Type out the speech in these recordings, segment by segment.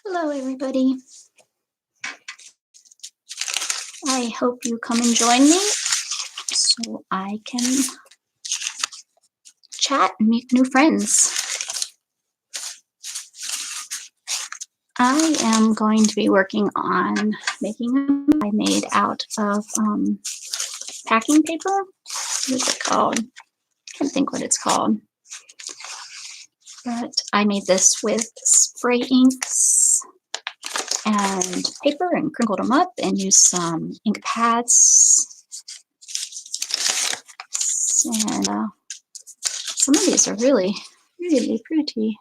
Hello, everybody. I hope you come and join me so I can chat and make new friends. I am going to be working on making a pie made out of packing paper. What is it called? I can't think what it's called. But I made this with spray inks and paper and crinkled them up and used some ink pads. And some of these are really, really pretty.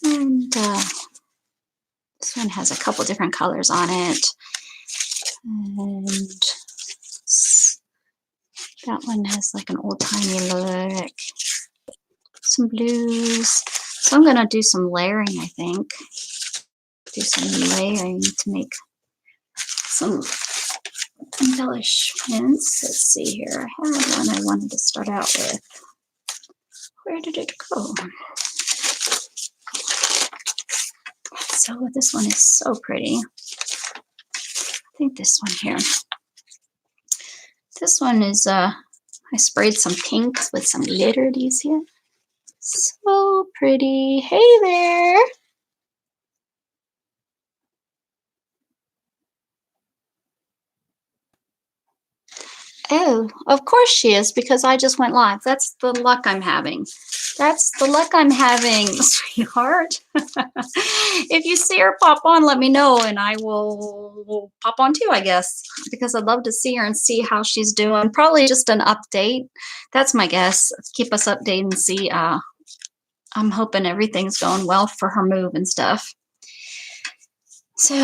And this one has a couple different colors on it. And that one has like an old-timey look. Some blues. So I'm going to do some layering, I think. Do some layering to make some embellishments. Let's see here. I had one I wanted to start out with. Where did it go? So this one is so pretty. I think this one here. This one is, I sprayed some pinks with some glitter. Do you see it? So pretty. Hey there. Oh, of course she is, because I just went live. That's the luck I'm having. That's the luck I'm having, sweetheart. If you see her pop on, let me know, and I will pop on too, I guess, because I'd love to see her and see how she's doing. Probably just an update. That's my guess. Keep us updated and see. I'm hoping everything's going well for her move and stuff. So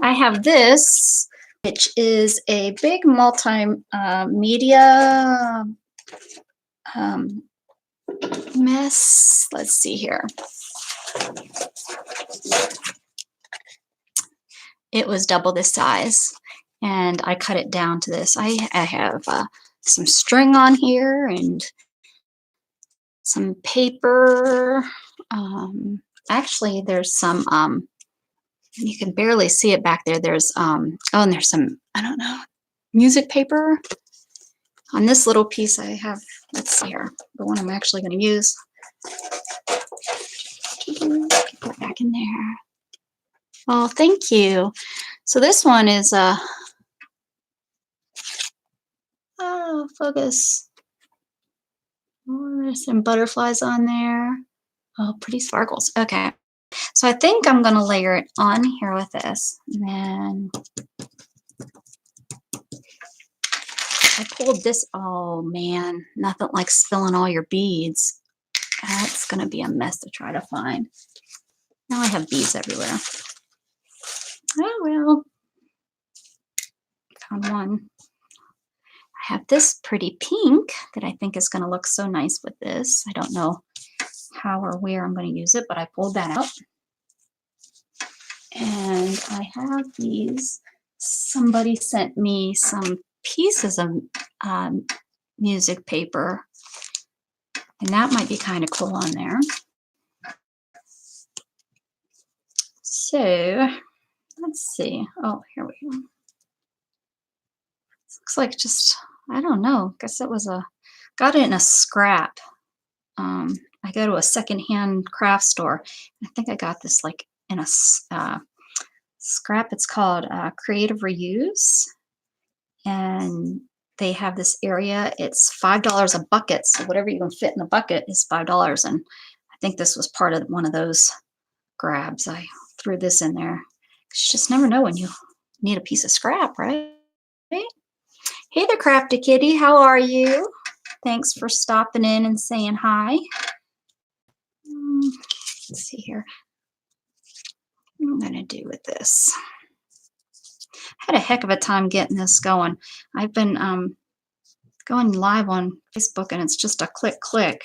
I have this, which is a big multimedia mess. Let's see here. It was double this size, and I cut it down to this. I have some string on here and some paper. Actually, there's some, you can barely see it back there. There's, oh, and there's some, I don't know, music paper. On this little piece I have, let's see here, the one I'm actually going to use. Get that back in there. Oh, thank you. So this one is, oh, focus. Oh, there's some butterflies on there. Oh, pretty sparkles. Okay. So I think I'm going to layer it on here with this. And then I pulled this. Oh, man. Nothing like spilling all your beads. That's going to be a mess to try to find. Now I have beads everywhere. Oh, well. Found one. I have this pretty pink that I think is going to look so nice with this. I don't know how or where I'm going to use it, but I pulled that out. And I have these. Somebody sent me some pieces of music paper, and that might be kind of cool on there. So let's see. Oh, here we go. Looks like just, I don't know. Guess it was got it in a scrap. I go to a secondhand craft store. I think I got this like in a scrap. It's called Creative Reuse, and they have this area. It's $5 a bucket, so whatever you can fit in a bucket is $5. And I think this was part of one of those grabs. I threw this in there. You just never know when you need a piece of scrap, right? Hey there, Crafty Kitty. How are you? Thanks for stopping in and saying hi. Let's see here. What am I going to do with this? I had a heck of a time getting this going. I've been going live on Facebook, and it's just a click.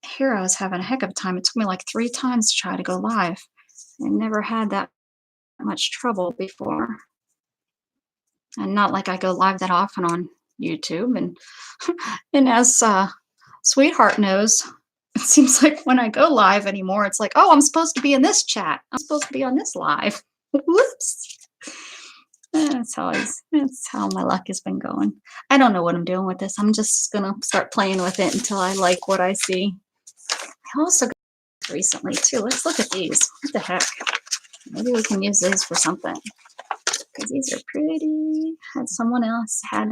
Here I was having a heck of a time. It took me like 3 times to try to go live. I never had that much trouble before. And not like I go live that often on YouTube. And as Sweetheart knows. It seems like when I go live anymore, it's like, oh, I'm supposed to be in this chat. I'm supposed to be on this live. Whoops. That's how my luck has been going. I don't know what I'm doing with this. I'm just gonna start playing with it until I like what I see. I also got these recently too. Let's look at these. What the heck? Maybe we can use these for something because these are pretty. Had someone else had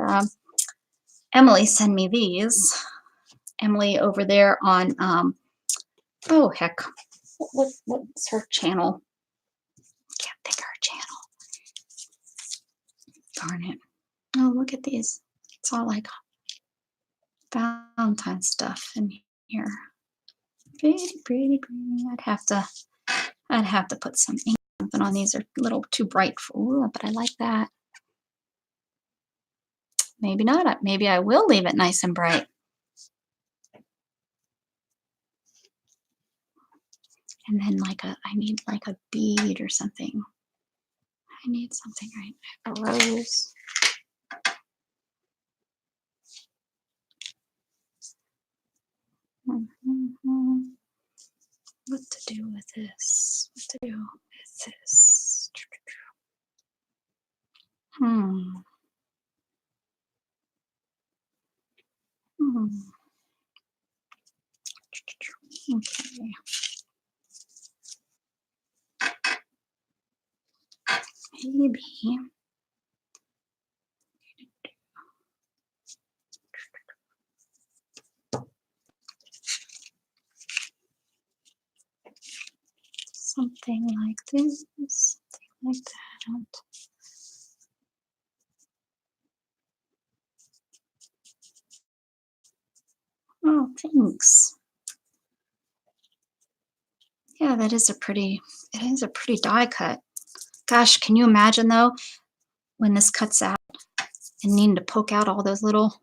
Emily send me these. Emily over there on oh heck, what's her channel? Can't think of her channel. Darn it. Oh, look at these. It's all like Valentine stuff in here. Pretty, pretty, pretty. I'd have to put some ink something on these. Are a little too bright for, ooh, but I like that. Maybe not. Maybe I will leave it nice and bright. And then I need like a bead or something. I need something right. A rose. What to do with this? What to do with this? Hmm. Okay. Maybe. Something like this. Something like that. Oh, thanks. Yeah, it is a pretty die cut. Gosh, can you imagine though, when this cuts out and needing to poke out all those little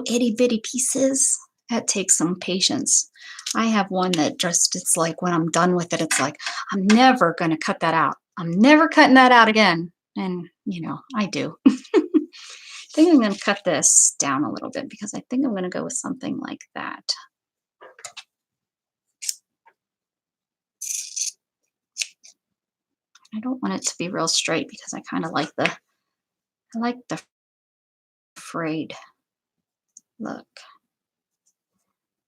itty bitty pieces? That takes some patience. I have one that just, it's like when I'm done with it, it's like, I'm never gonna cut that out. I'm never cutting that out again. And you know, I do. I think I'm gonna cut this down a little bit because I think I'm gonna go with something like that. I don't want it to be real straight because I kind of like the frayed look.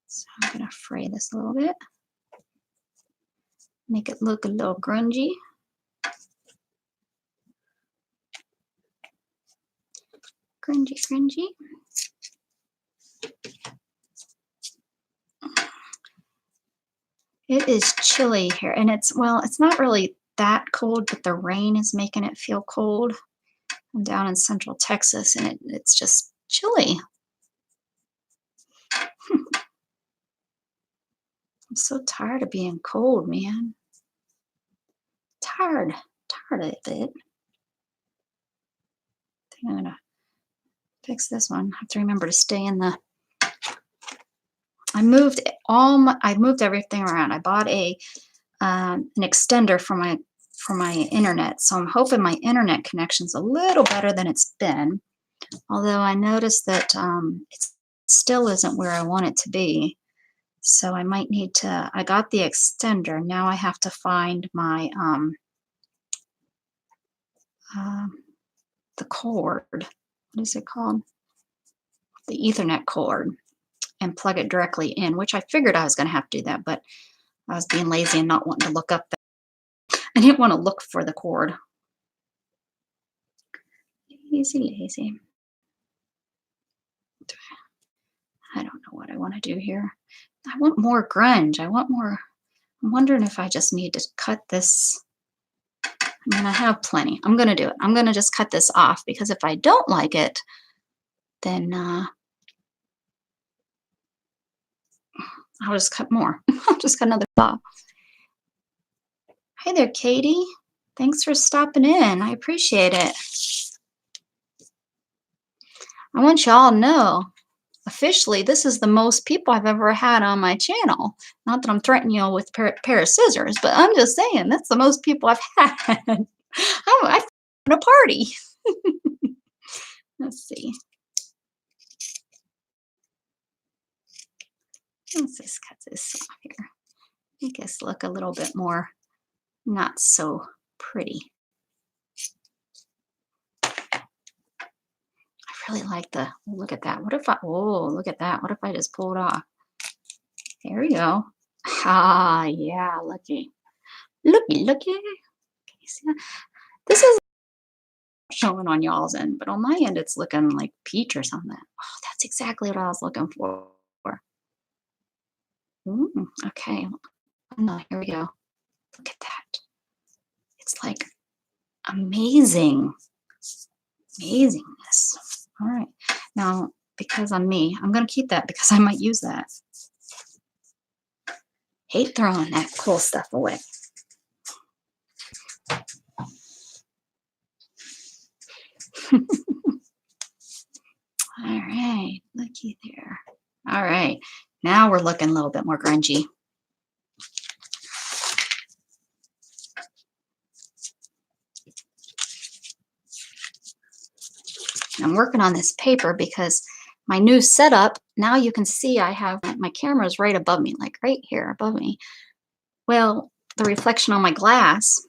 So I'm gonna fray this a little bit, make it look a little grungy. Grungy, grungy. It is chilly here, and it's not really that cold, but the rain is making it feel cold. I'm down in central Texas, and it's just chilly. I'm so tired of being cold, man. Tired of it. I think I'm gonna fix this one. I have to remember to stay in the. I moved everything around. I bought an extender for my internet, so I'm hoping my internet connection's a little better than it's been. Although I noticed that it still isn't where I want it to be. So I might need to, I got the extender. Now I have to find my, the cord. What is it called? The Ethernet cord, and plug it directly in, which I figured I was going to have to do that, but I was being lazy and not wanting to look up that. I didn't want to look for the cord. Lazy. I don't know what I want to do here. I want more grunge. I want more. I'm wondering if I just need to cut this. I mean, I have plenty. I'm going to do it. I'm going to just cut this off because if I don't like it, then I'll just cut more. I'll just cut another off. Hey there, Katie. Thanks for stopping in. I appreciate it. I want you all to know, officially, this is the most people I've ever had on my channel. Not that I'm threatening you with a pair of scissors, but I'm just saying that's the most people I've had. I'm in a party. Let's see. Just cut this off here. Make us look a little bit more not so pretty. I really like the, look at that. What if I, oh, look at that. What if I just pull it off? There we go. Ah, yeah, looky. Looky, looky. Can you see that? This is showing on y'all's end, but on my end, it's looking like peach or something. Oh, that's exactly what I was looking for. Okay. Oh, here we go. Look at that. It's like amazing. Amazingness. All right. Now, because I'm me, I'm going to keep that because I might use that. Hate throwing that cool stuff away. All right. Looky there. All right. Now we're looking a little bit more grungy. I'm working on this paper because my new setup, now you can see I have my camera's right above me, like right here above me. Well, the reflection on my glass,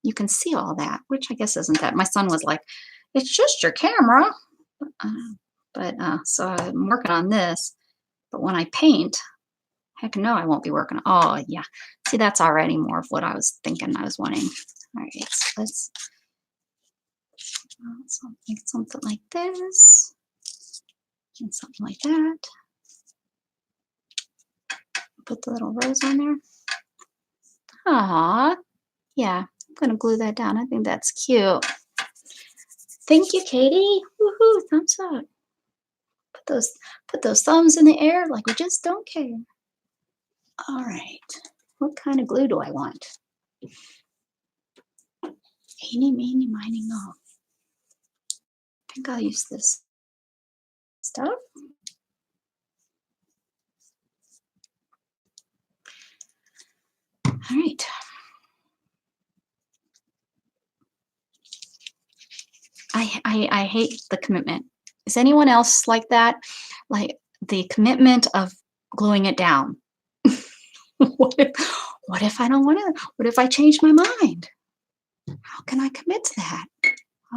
you can see all that, which I guess isn't that. My son was like, it's just your camera. So I'm working on this, but when I paint, heck no, I won't be working. Oh yeah, see, that's already more of what I was thinking I was wanting. All right, so let's something like this and something like that. Put the little rose on there. Ah, yeah, I'm gonna glue that down. I think that's cute. Thank you, Katie. Woohoo! Thumbs up. Put those thumbs in the air like we just don't care. All right. What kind of glue do I want? Eeny, meeny, miny, mo. I think I'll use this stuff. All right. I hate the commitment. Is anyone else like that? Like the commitment of gluing it down. what if I don't want to? What if I change my mind? How can I commit to that?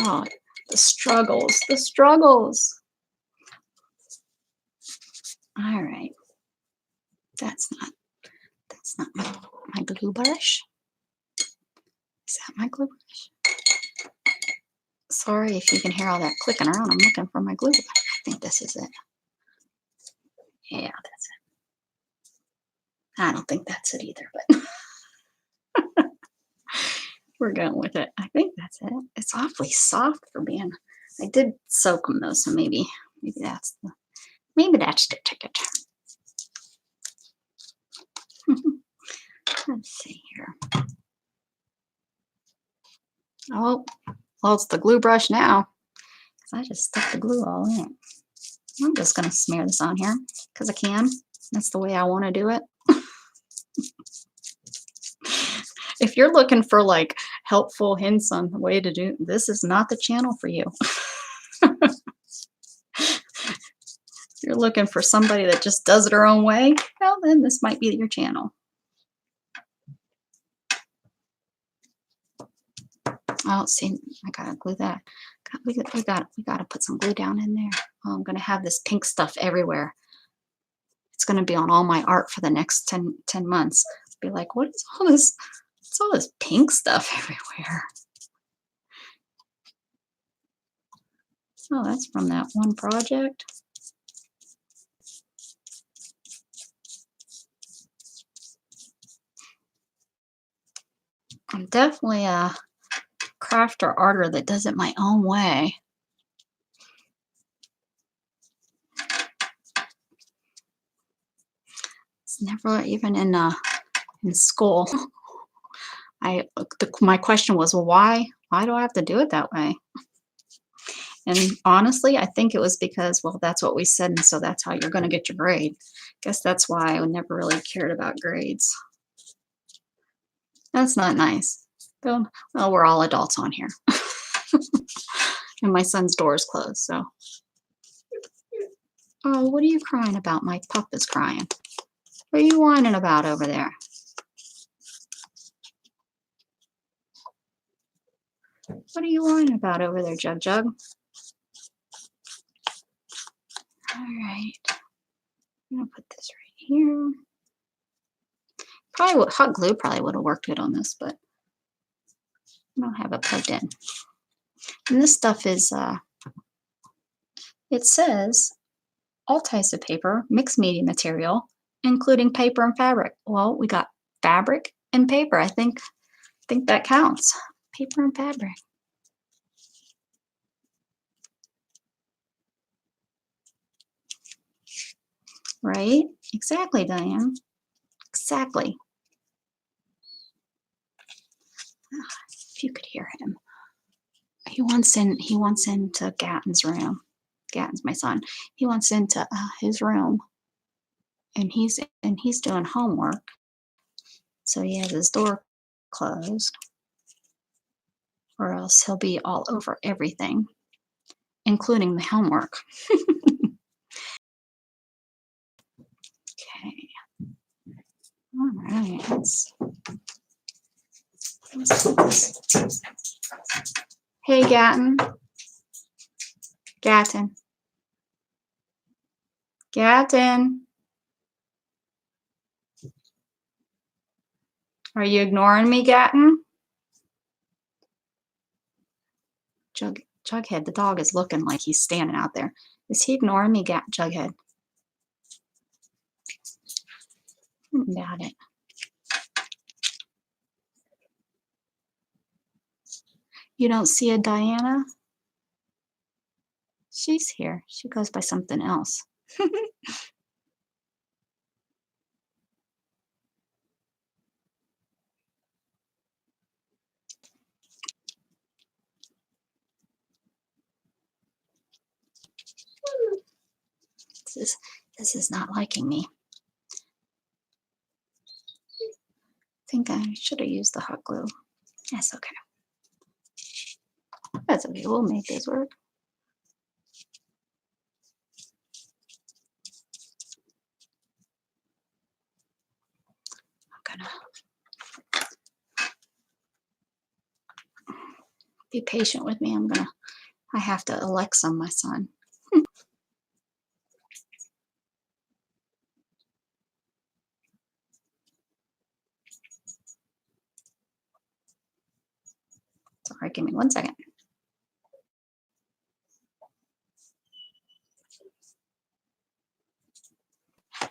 Oh, the struggles, the struggles. All right. That's not my glue brush. Is that my glue brush? Sorry if you can hear all that clicking around. I'm looking for my glue brush. I think this is it. Yeah, that's it. I don't think that's it either, but we're going with it. I think that's it. It's awfully soft for being. I did soak them though, so maybe that's the ticket. Let's see here. Oh, well, it's the glue brush now. I just stuck the glue all in. I'm just going to smear this on here because I can. That's the way I want to do it. If you're looking for like helpful hints on the way to do, this is not the channel for you. If you're looking for somebody that just does it her own way, well, then this might be your channel. Oh, see, I gotta glue that. We gotta put some glue down in there. Oh, I'm gonna have this pink stuff everywhere. It's gonna be on all my art for the next 10 months. Be like, what is all this? What's all this pink stuff everywhere? Oh, that's from that one project. I'm definitely a crafter arter that does it my own way. It's never even in school. My question was, well, why do I have to do it that way? And honestly, I think it was because, well, that's what we said, and so that's how you're going to get your grade. Guess that's why I never really cared about grades. That's not nice. Well, we're all adults on here. And my son's door is closed, so. Oh, what are you crying about? My pup is crying. What are you whining about over there? What are you whining about over there, Jug Jug? All right. I'm gonna put this right here. Probably would, hot glue probably would have worked good on this, but I don't have it plugged in. And this stuff is, it says all types of paper, mixed media material, including paper and fabric. Well, we got fabric and paper. I think that counts. Paper and fabric. Right? Exactly, Diane. Exactly. If you could hear him. He wants into Gatton's room. Gatton's my son. He wants into his room, and he's doing homework. So he has his door closed, or else he'll be all over everything, including the homework. Okay. All right. Hey, Gatton. Gatton. Gatton. Are you ignoring me, Gatton? Jughead, the dog is looking like he's standing out there. Is he ignoring me, Jughead? Doubt it. You don't see a Diana? She's here. She goes by something else. This is not liking me. I think I should have used the hot glue. That's okay. That's okay. We'll make this work. I'm gonna be patient with me. I have to Alexa my son. Sorry, give me 1 second. All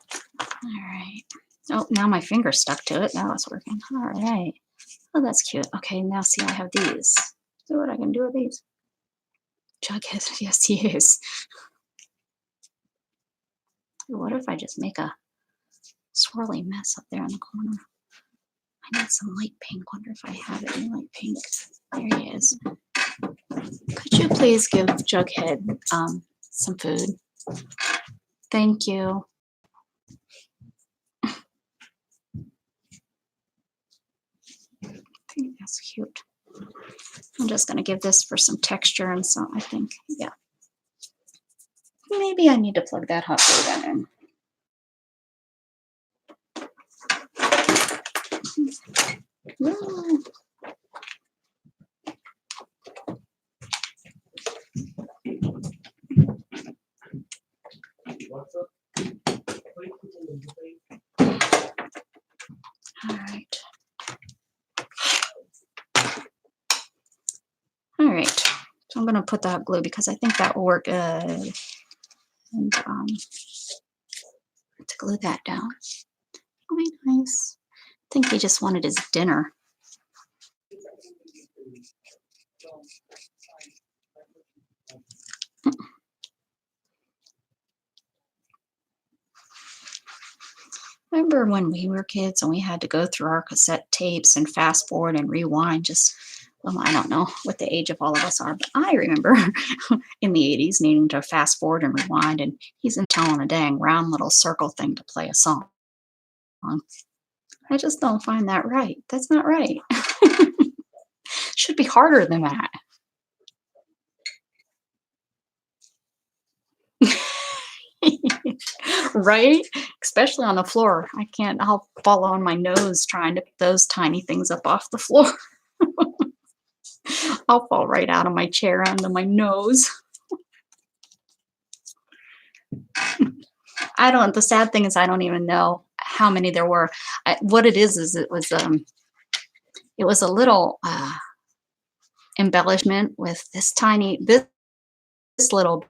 right. Oh, now my finger's stuck to it. Now it's working. All right. Oh, that's cute. Okay, now see, I have these. See what I can do with these. Jughead, yes, he is. What if I just make a swirly mess up there in the corner? I need some light pink. Wonder if I have it in light pink. There he is. Could you please give Jughead some food? Thank you. I think that's cute. I'm just going to give this for some texture and so I think, yeah. Maybe I need to plug that hot glue gun in. No. All right. All right. So I'm going to put the hot glue because I think that will work good. And to glue that down. It'll be nice. I think he just wanted his dinner. Remember when we were kids and we had to go through our cassette tapes and fast forward and rewind? Just, well, I don't know what the age of all of us are, but I remember in the 80s needing to fast forward and rewind, and he's telling a dang round little circle thing to play a song. I just don't find that right. That's not right. Should be harder than that. Right? especially on the floor. I can't, I'll fall on my nose trying to pick those tiny things up off the floor. I'll fall right out of my chair onto my nose. I don't, the sad thing is I don't even know how many there were. What it is it was a little embellishment with this little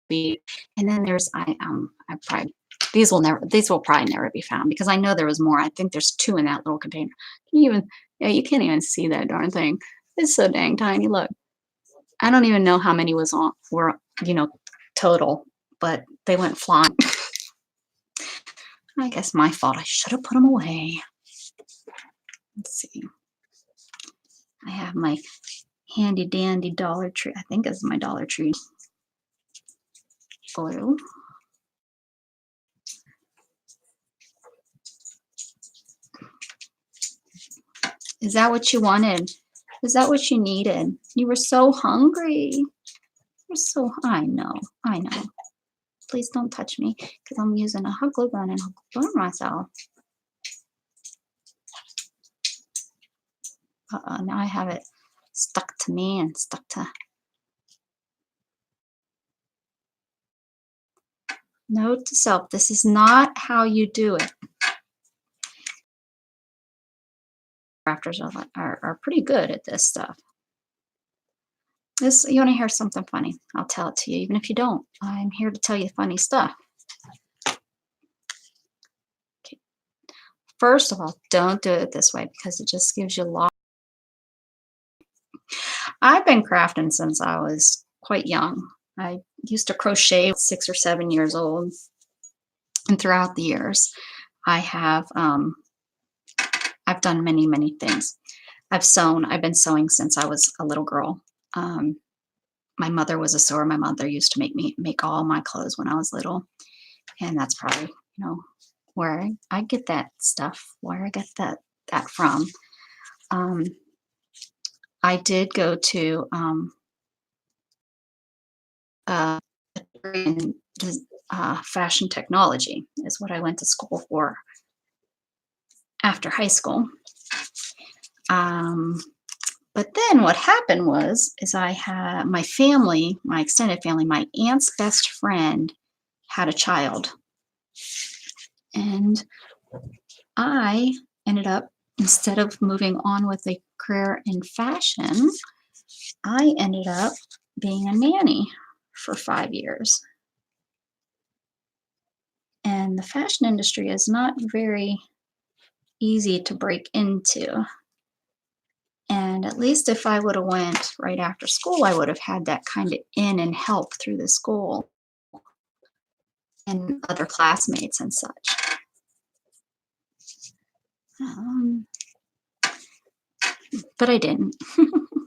bead, and then there's I probably these will probably never be found because I know there was more. I think there's two in that little container. Can you even, yeah, you can't even see that darn thing. It's so dang tiny. Look, I don't even know how many were total, but they went flying. I guess my fault. I should have put them away. Let's see. I have my handy dandy Dollar Tree. I think it's my Dollar Tree glue. Is that what you wanted? Is that what you needed? You were so hungry. You're so, I know, I know. Please don't touch me because I'm using a hot glue gun and I'll burn myself. Now I have it stuck to me and stuck to. Note to self, this is not how you do it. Crafters are pretty good at this stuff. You want to hear something funny? I'll tell it to you, even if you don't. I'm here to tell you funny stuff. Okay. First of all, don't do it this way because it just gives you a lot. I've been crafting since I was quite young. I used to crochet at 6 or 7 years old, and throughout the years, I've done many things. I've sewn. I've been sewing since I was a little girl. My mother was a sewer. My mother used to make all my clothes when I was little, and that's probably where I get that stuff. Where I get that from. I did go to a degree in fashion technology is what I went to school for after high school. But then what happened is I had my family, my extended family, my aunt's best friend had a child. And I ended up, instead of moving on with a career in fashion, I ended up being a nanny for 5 years. And the fashion industry is not very easy to break into. And at least if I would have went right after school, I would have had that kind of in and help through the school and other classmates and such. But I didn't.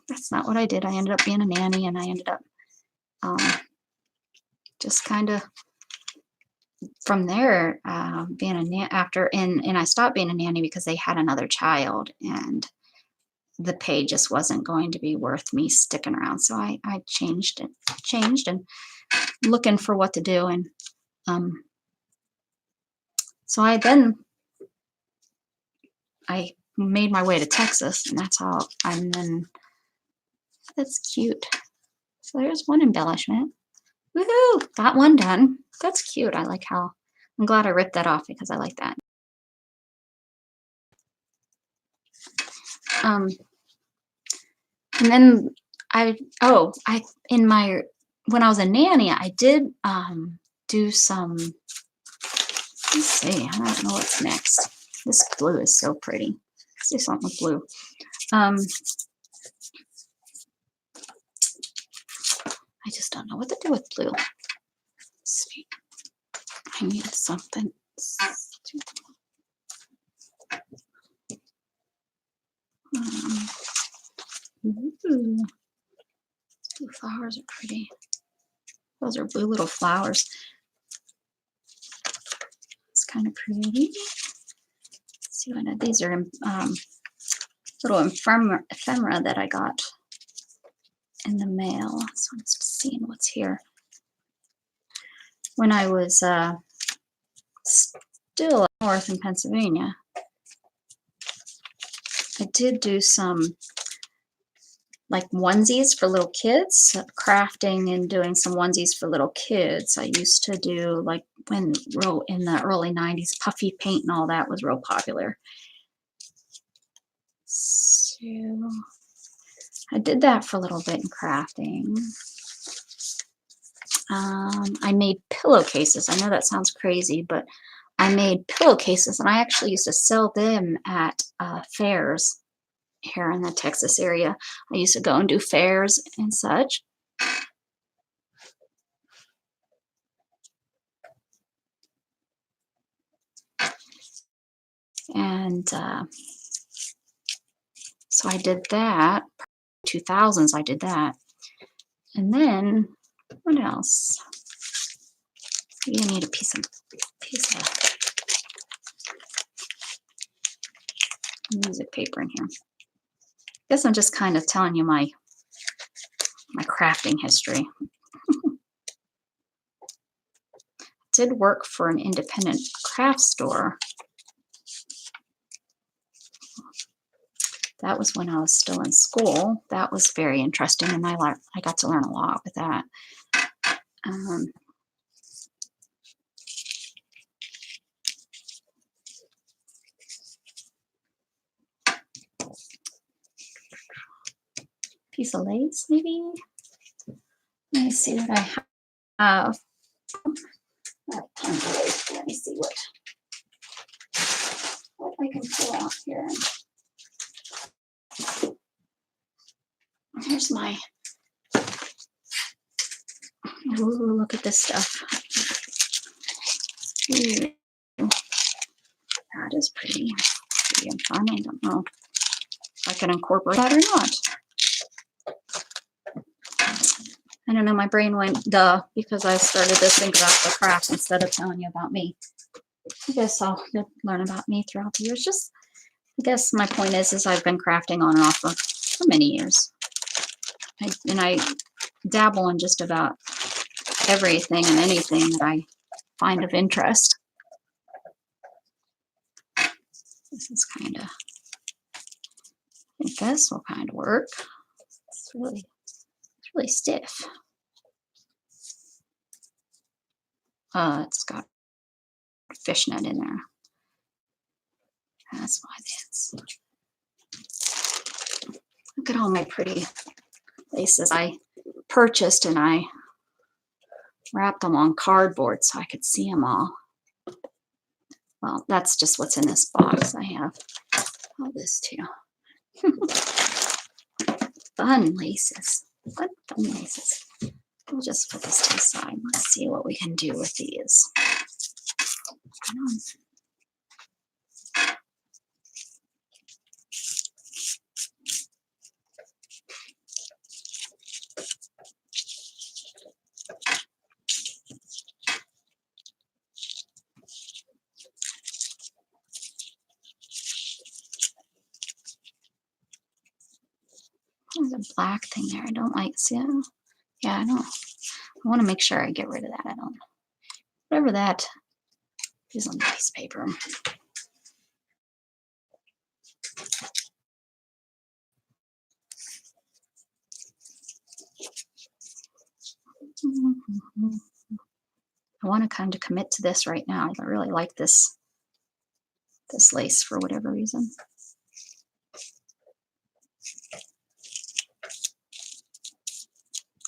That's not what I did. I ended up being a nanny, and I ended up just kind of from there being a and I stopped being a nanny because they had another child, and the pay just wasn't going to be worth me sticking around. So I changed and looking for what to do. And so I made my way to Texas, and that's how that's cute. So there's one embellishment. Woohoo! Got one done. That's cute. I'm glad I ripped that off because I like that. And then when I was a nanny, I did do some, let's see, I don't know what's next. This blue is so pretty. Let's do something with blue. I just don't know what to do with blue. Let's see. I need something. Ooh. Blue flowers are pretty. Those are blue little flowers. It's kind of pretty. Let's see what these are. Little ephemera that I got in the mail. So I'm just seeing what's here. When I was still up north in Pennsylvania. I did do some like onesies for little kids, crafting and doing some onesies for little kids. I used to do like when in the early 90s, puffy paint and all that was real popular. So I did that for a little bit in crafting. I made pillowcases. I know that sounds crazy, but I made pillowcases and I actually used to sell them at fairs here in the Texas area. I used to go and do fairs and such. And so I did that. 2000s I did that. And then what else? You need a piece of music paper in here. I guess I'm just kind of telling you my crafting history. Did work for an independent craft store. That was when I was still in school. That was very interesting, and I got to learn a lot with that. Piece of lace, maybe. Let me see what I have. Let me see what I can pull out here. Here's my. Ooh, look at this stuff. Ooh, that is pretty fun. I don't know if I can incorporate that or not. I don't know, my brain went duh because I started to think about the craft instead of telling you about me. I guess you'll learn about me throughout the years. Just, I guess my point is I've been crafting on and off for many years. I dabble in just about everything and anything that I find of interest. This is kind of, I think this will kind of work. It's really stiff. It's got fishnet in there. That's why that's. Look at all my pretty laces I purchased, and I wrapped them on cardboard so I could see them all. Well, that's just what's in this box. I have all this too. Fun laces. What fun laces. We'll just put this to the side. Let's see what we can do with these. There's a black thing there. I don't like. See, yeah, I don't. I want to make sure I get rid of that. I don't. Whatever that is on the piece of paper. I want to kind of commit to this right now. I really like this lace for whatever reason.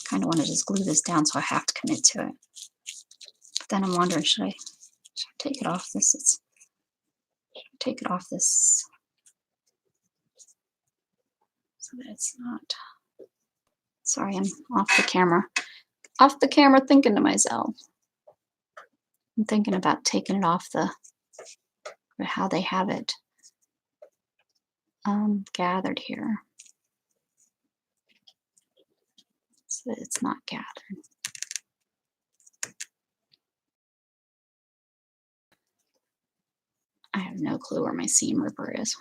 Kind of want to just glue this down, so I have to commit to it. But then I'm wondering, should I take it off this? Should I take it off this so that it's not. Sorry, I'm off the camera. Off the camera, thinking to myself. I'm thinking about taking it off how they have it gathered here, so that it's not gathered. I have no clue where my seam ripper is.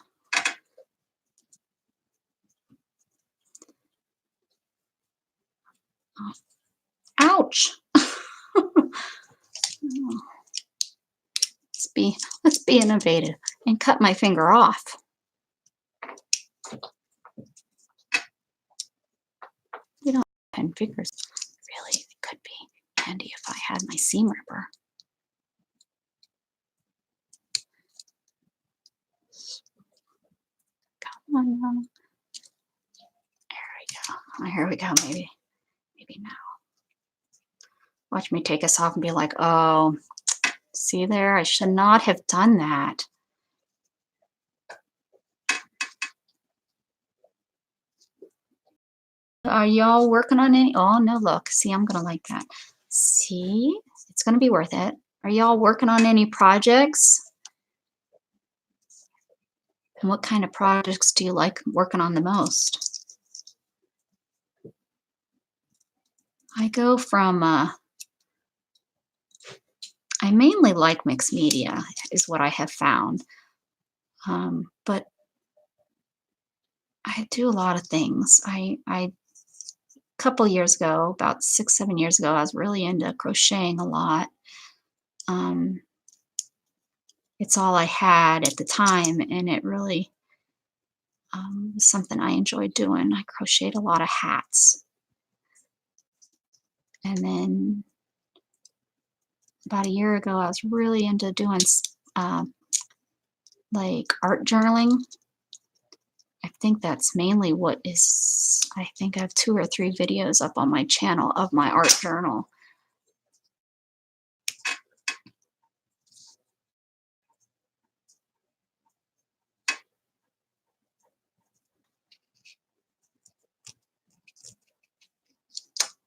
Oh. Ouch! Oh. This let's be innovative and cut my finger off. You don't have 10 fingers. Really, it could be handy if I had my seam ripper. Come on, Mama. There we go. Oh, here we go, maybe now. Watch me take this off and be like, oh, see there? I should not have done that. Are y'all working on any? Oh, no, look. See, I'm going to like that. See? It's going to be worth it. Are y'all working on any projects? And what kind of projects do you like working on the most? I go from, I mainly like mixed media, is what I have found. But I do a lot of things. A couple years ago, about 6, 7 years ago, I was really into crocheting a lot. It's all I had at the time, and it really was something I enjoyed doing. I crocheted a lot of hats. And then about a year ago, I was really into doing like art journaling. I think that's mainly what is, I think I have 2 or 3 videos up on my channel of my art journal.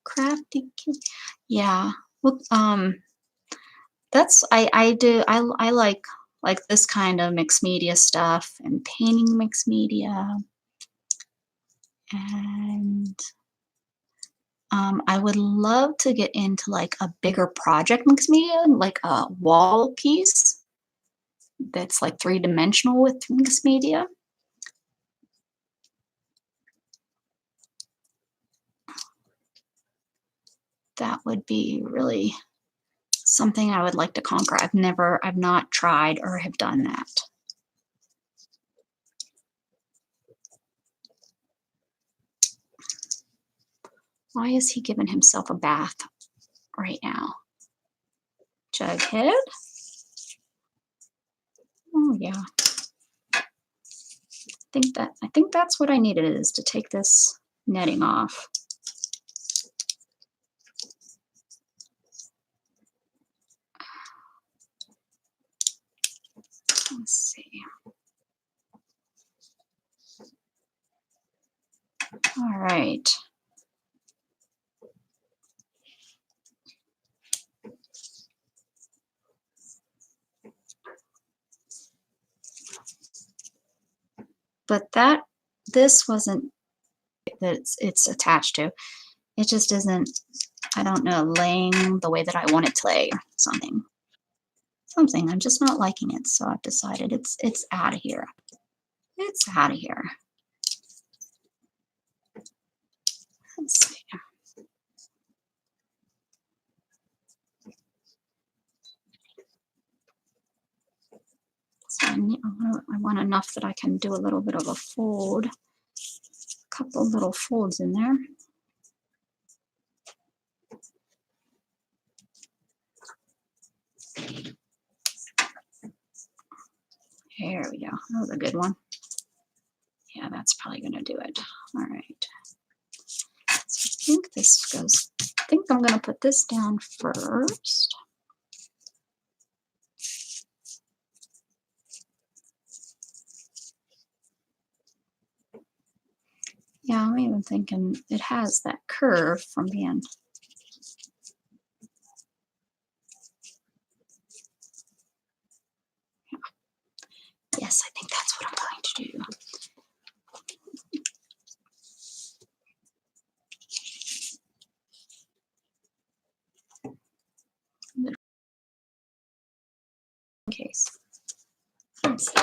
Crafty kid. Yeah. Well, that's I like this kind of mixed media stuff and painting mixed media. And I would love to get into like a bigger project mixed media, like a wall piece that's like 3-dimensional with mixed media. That would be really something I would like to conquer. I've not tried or have done that. Why is he giving himself a bath right now? Jughead? Oh yeah. I think that's what I needed, is to take this netting off. Let's see. All right. But this wasn't that it's attached to. It just isn't, I don't know, laying the way that I want it to lay or something. I'm just not liking it, so I've decided it's out of here. It's out of here. Let's see. So I want enough that I can do a little bit of a fold. A couple little folds in there. Here we go. That was a good one. Yeah, that's probably going to do it. All right. So I think I'm going to put this down first. Yeah, I'm even thinking it has that curve from being. Yes, I think that's what I'm going to do. In case. Let's see.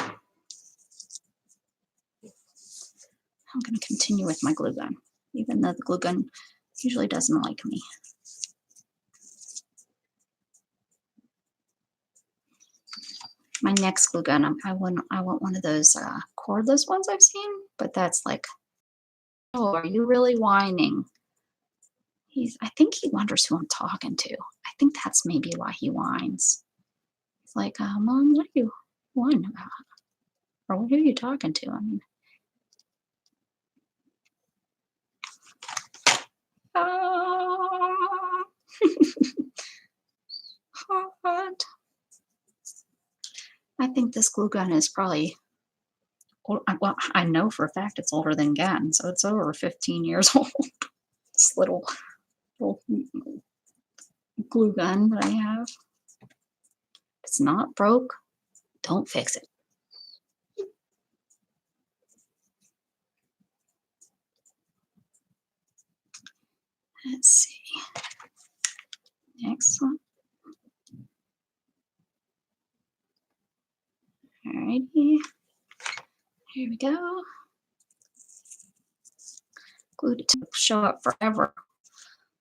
I'm going to continue with my glue gun, even though the glue gun usually doesn't like me. My next glue gun, I want one of those cordless ones I've seen, but that's like, oh, are you really whining? I think he wonders who I'm talking to. I think that's maybe why he whines. It's like, Mom, what are you whining about? Or who are you talking to? I mean, ah, hot. I think this glue gun is probably, well, I know for a fact it's older than Gatton, so it's over 15 years old. This little glue gun that I have. If it's not broke, don't fix it. Let's see. Next one. Alrighty. Here we go. Glue to show up forever.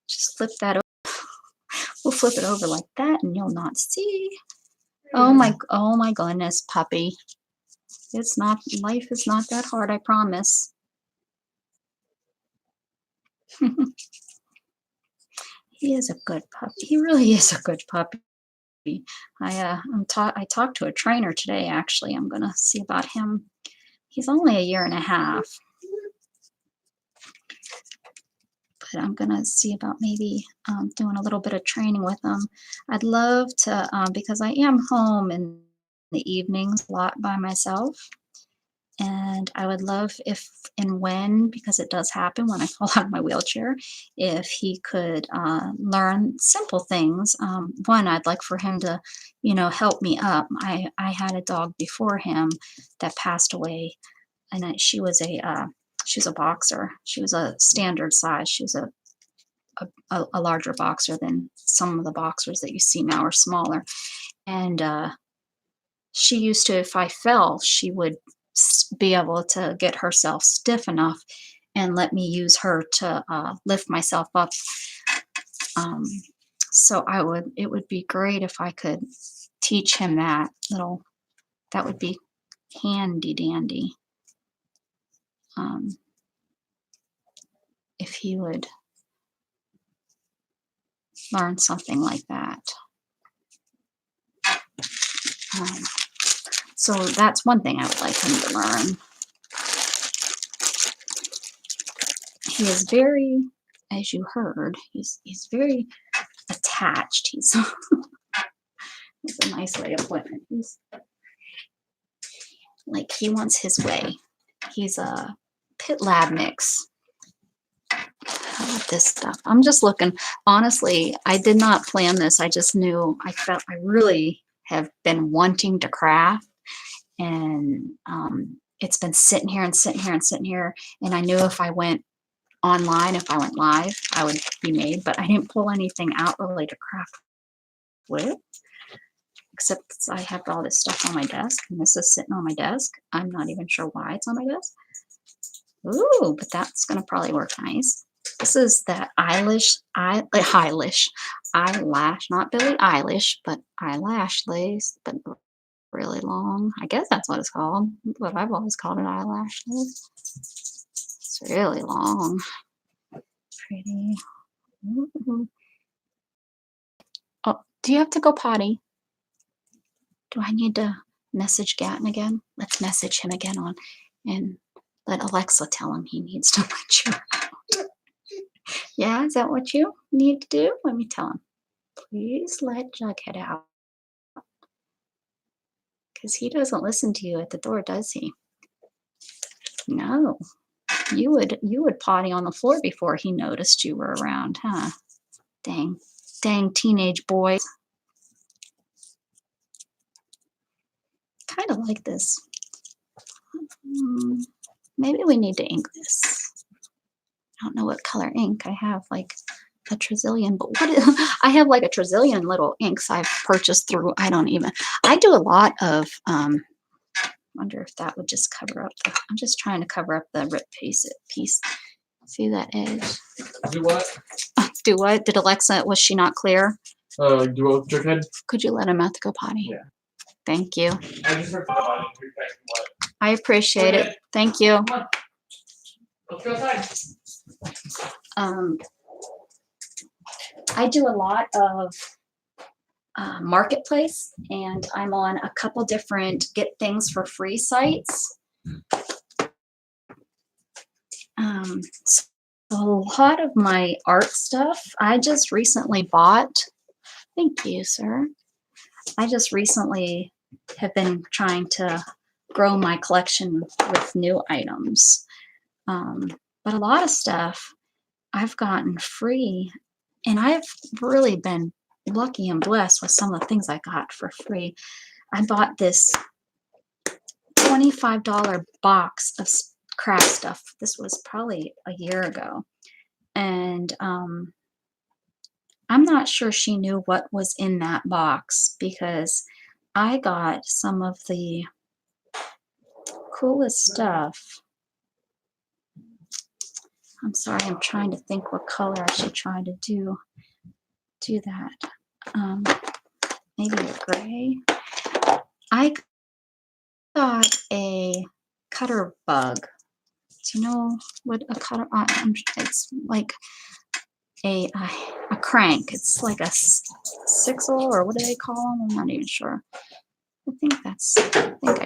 Just flip that over. We'll flip it over like that and you'll not see. Oh my goodness, puppy. It's not, life is not that hard, I promise. He is a good puppy. He really is a good puppy. I talked to a trainer today, actually. I'm gonna see about him. He's only a year and a half. But I'm gonna see about maybe doing a little bit of training with him. I'd love to, because I am home in the evenings a lot by myself. And I would love if and when, because it does happen when I fall out of my wheelchair, if he could learn simple things. One, I'd like for him to, help me up. I had a dog before him that passed away, and she was a boxer. She was a standard size. She was a larger boxer than some of the boxers that you see now are smaller. And she used to, if I fell, she would be able to get herself stiff enough and let me use her to lift myself up. So it would be great if I could teach him that would be handy dandy. If he would learn something like that. So that's one thing I would like him to learn. He is very, as you heard, he's very attached. He's that's a nice way of putting it. He's like, he wants his way. He's a pit lab mix. I love this stuff. I'm just looking. Honestly, I did not plan this. I just knew I really have been wanting to craft, and it's been sitting here and sitting here and sitting here. And I knew if I went online, if I went live, I would be made, but I didn't pull anything out really to craft with, except I have all this stuff on my desk, and this is sitting on my desk. I'm not even sure why it's on my desk. Ooh, but that's gonna probably work nice. This is that eyelash, not Billie Eilish, but eyelash lace, but really long. I guess that's what it's called. What I've always called it, eyelash lace. It's really long. Pretty. Ooh. Oh, do you have to go potty? Do I need to message Gatton again? Let's message him again and let Alexa tell him he needs to let you out. Yeah, is that what you need to do? Let me tell him. Please let Jughead out. Because he doesn't listen to you at the door, does he? No. You would potty on the floor before he noticed you were around, huh? Dang teenage boys. Kind of like this. Maybe we need to ink this. I don't know what color ink. I have like a trillion, but I have like a trillion little inks I've purchased through. I do a lot of, wonder if that would just cover up. I'm just trying to cover up the rip piece. See that edge? Do what? Do what? Did Alexa, was she not clear? Do what with Jughead? Could you let him out to go potty? Yeah. Thank you. I just heard about it. I appreciate it. Thank you. Come on. Let's go outside. I do a lot of marketplace, and I'm on a couple different get things for free sites. So a lot of my art stuff I just recently bought. Thank you, sir. I just recently have been trying to grow my collection with new items. But a lot of stuff I've gotten free, and I've really been lucky and blessed with some of the things I got for free. I bought this $25 box of craft stuff. This was probably a year ago. And I'm not sure she knew what was in that box, because I got some of the coolest stuff. I'm sorry, I'm trying to think what color I should try to do that. Maybe a gray. I got a cutter bug. Do you know what a cutter? It's like a crank. It's like a sixel, or what do they call them? I'm not even sure. I think I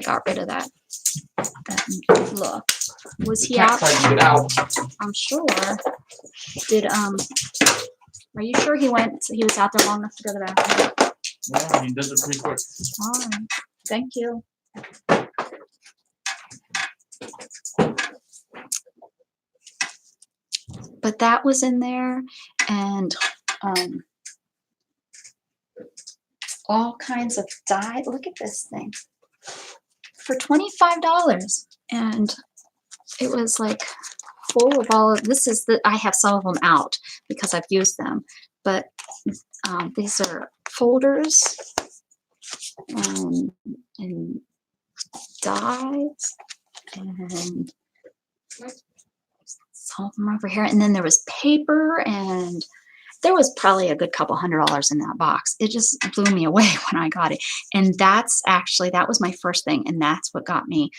got rid of that look. Was he out? I'm sure. Are you sure he was out there long enough to go to the bathroom? Yeah, he does it pretty quick. All right. Thank you. But that was in there, and all kinds of dye. Look at this thing for $25, and it was like full of all of this. I have some of them out because I've used them, but these are folders and dyes, and some of them over here. And then there was paper, and there was probably a good couple $100 in that box. It just blew me away when I got it. And that was my first thing, and that's what got me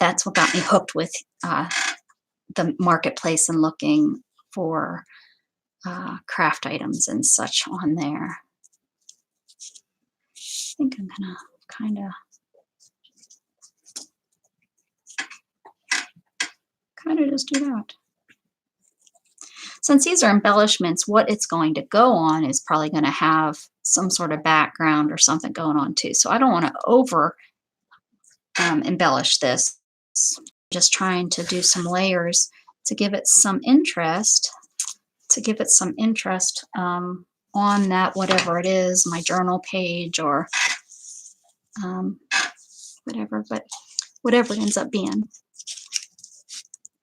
hooked with the marketplace and looking for craft items and such on there. I think I'm gonna kind of just do that. Since these are embellishments, what it's going to go on is probably going to have some sort of background or something going on too. So I don't want to over embellish this. Just trying to do some layers to give it some interest, on that, whatever it is, my journal page or whatever, but whatever it ends up being.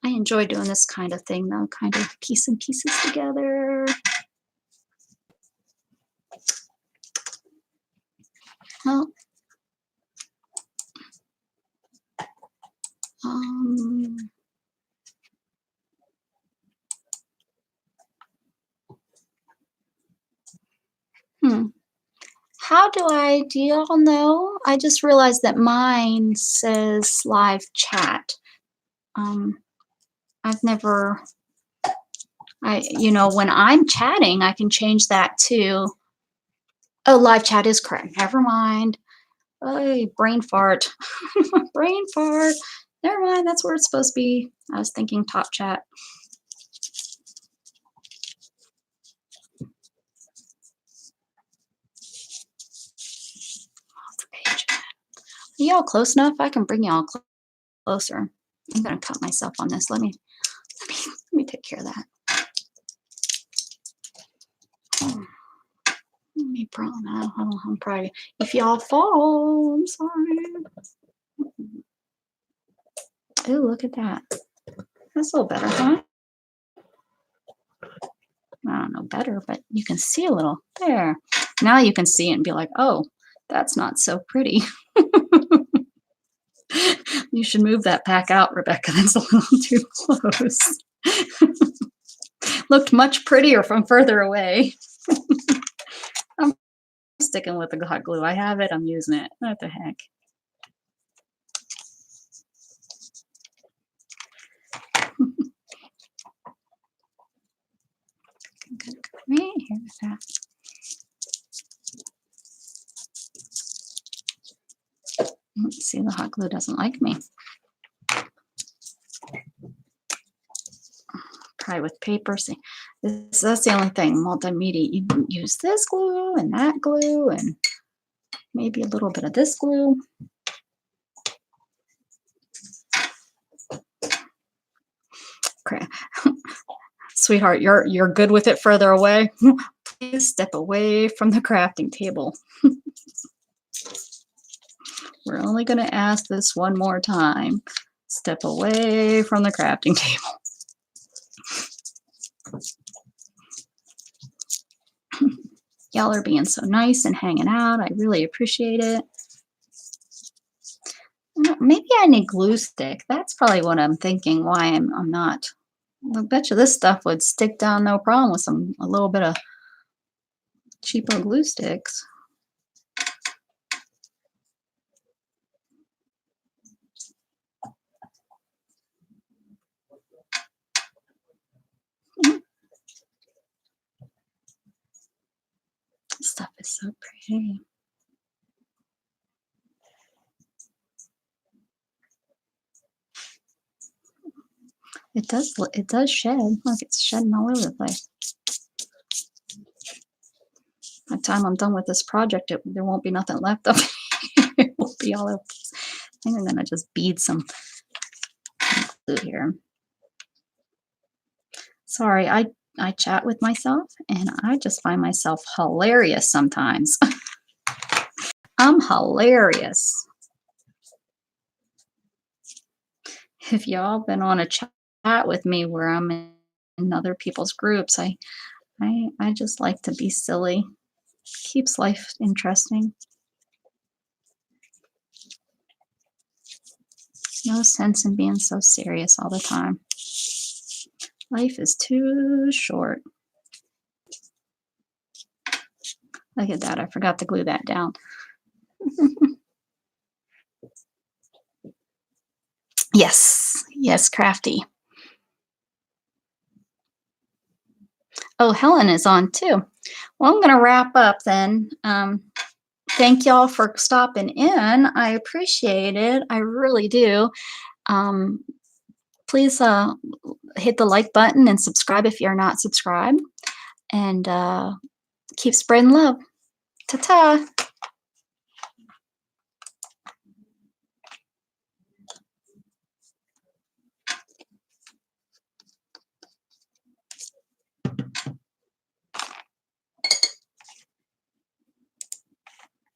I enjoy doing this kind of thing though, kind of piecing pieces together. Well, how do y'all know? I just realized that mine says live chat. I've never, when I'm chatting, I can change that to, oh, live chat is correct. Never mind. Oh, brain fart. Brain fart. Never mind. That's where it's supposed to be. I was thinking top chat. Are y'all close enough? I can bring y'all closer. I'm gonna cut myself on this. Let me take care of that. Let me I'm probably, if y'all fall, I'm sorry. Oh, look at that. That's a little better, huh? I don't know better, but you can see a little there. Now you can see it and be like, oh, that's not so pretty. You should move that pack out, Rebecca. That's a little too close. Looked much prettier from further away. sticking with the hot glue. I have it, I'm using it. What the heck? Right, here's that. See, the hot glue doesn't like me. Try with paper. See, that's the only thing. Multimedia. You can use this glue and that glue and maybe a little bit of this glue. Crap. Sweetheart, you're good with it further away. Please step away from the crafting table. We're only going to ask this one more time. Step away from the crafting table. Y'all are being so nice and hanging out. I really appreciate it. Maybe I need glue stick. That's probably what I'm thinking, why I'm not. I bet you this stuff would stick down no problem with a little bit of cheapo glue sticks. This stuff is so pretty. It does shed. Look, it's shedding all over the place. By the time I'm done with this project, there won't be nothing left of it. It will be all over. I think I'm gonna just bead some glue here. Sorry, I chat with myself and I just find myself hilarious sometimes. I'm hilarious. If y'all been on a chat with me where I'm in other people's groups, I just like to be silly. Keeps life interesting. No sense in being so serious all the time. Life is too short. Look at that, I forgot to glue that down. Yes, crafty. Oh, Helen is on too. Well, I'm gonna wrap up then. Thank y'all for stopping in. I appreciate it. I really do. Please hit the like button and subscribe if you're not subscribed. And keep spreading love. Ta-ta.